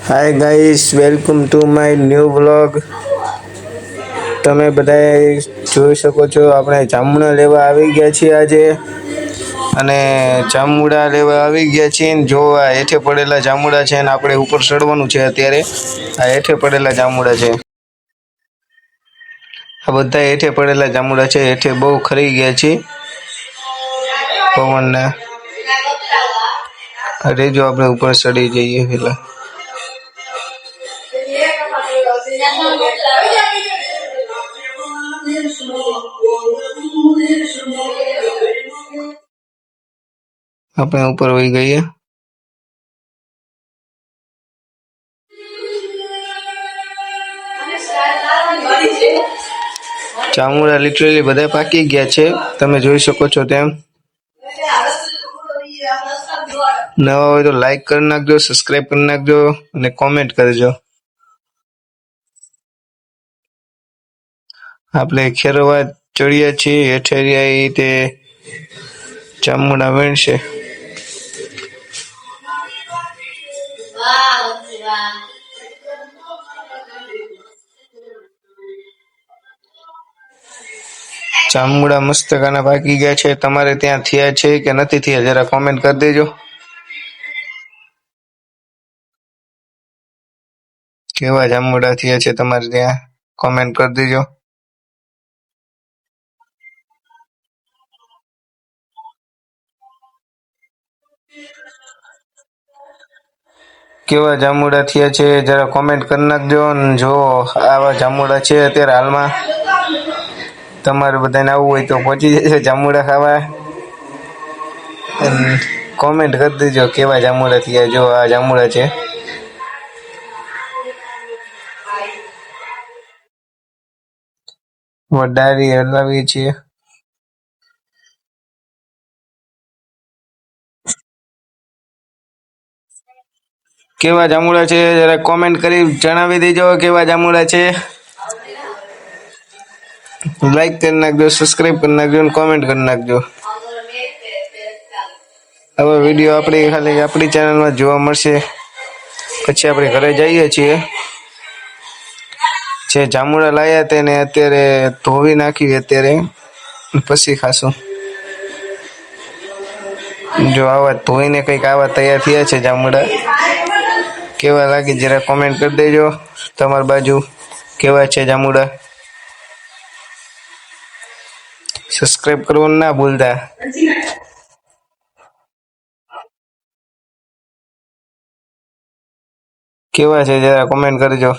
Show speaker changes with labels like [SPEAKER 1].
[SPEAKER 1] Hi guys, welcome to my new vlog. તમે બધા જોઈ શકો છો આપણે જામુડા લેવા આવી ગયા છીએ આજે. અને જામુડા લેવા આવી ગયા છીએ ને જો આ હેઠે પડેલા જામુડા છે ને આપણે ઉપર ચડવાનું છે. અત્યારે આ હેઠે પડેલા જામુડા છે. આ બધા હેઠે પડેલા જામુડા છે. હેઠે બહુ ખરી ગયા છે પવનને. અરે જો આપણે ઉપર ચડી જઈએ પેલા. આપણે ઉપર વહી ગઈએ. જામુડા લિટરલી બધા પાકી ગયા છે, તમે જોઈ શકો છો તેમ. નવા હોય તો લાઈક કરી નાખજો, સબસ્ક્રાઇબ કરી નાખજો અને કોમેન્ટ કરજો. આપણે ખેરવા ચડ્યા છીએ. હેઠે તે જામુડા વીણશે. જામુડા મસ્ત કાના પાકી ગયા છે. તમારે ત્યાં થયા છે કે નથી થયા જરા કોમેન્ટ કરી દેજો. કેવા જામુડા થયા છે તમારે ત્યાં કોમેન્ટ કરી દેજો. કેવા જામુડા થયા છે જરા કોમેન્ટ કરી નાખજો. જો આવા જામુડા છે અત્યારે હાલમાં, તમારે બધાને આવવું હોય તો પહોંચી જશે જામુડા ખાવા. કોમેન્ટ કરી દેજો કેવા જામુડા થયા. જો આ જામુડા છે. વડારી હલાવીએ છીએ. કેવા જામુડા છે જરા કોમેન્ટ કરી જણાવી દેજો કેવા જામુડા છે. લાઈક કરી નાખજો, સબસ્ક્રાઇબ કરી નાખજો અને કોમેન્ટ કરી નાખજો. હવે વિડીયો ખાલી આપણી ચેનલમાં જોવા મળશે. પછી આપણે ઘરે જઈએ છીએ. જે જામુડા લાયા તેને અત્યારે ધોવી નાખી. અત્યારે પછી ખાશું. જો આવા ધોઈને કંઈક આવા તૈયાર થયા છે જામુડા. કેવા લાગે જરા કોમેન્ટ કરી દેજો. તમારી બાજુ કેવા છે જામુડા. સબસ્ક્રાઇબ કરવાનું ના ભૂલતા. કેવા છે જરા કોમેન્ટ કરજો.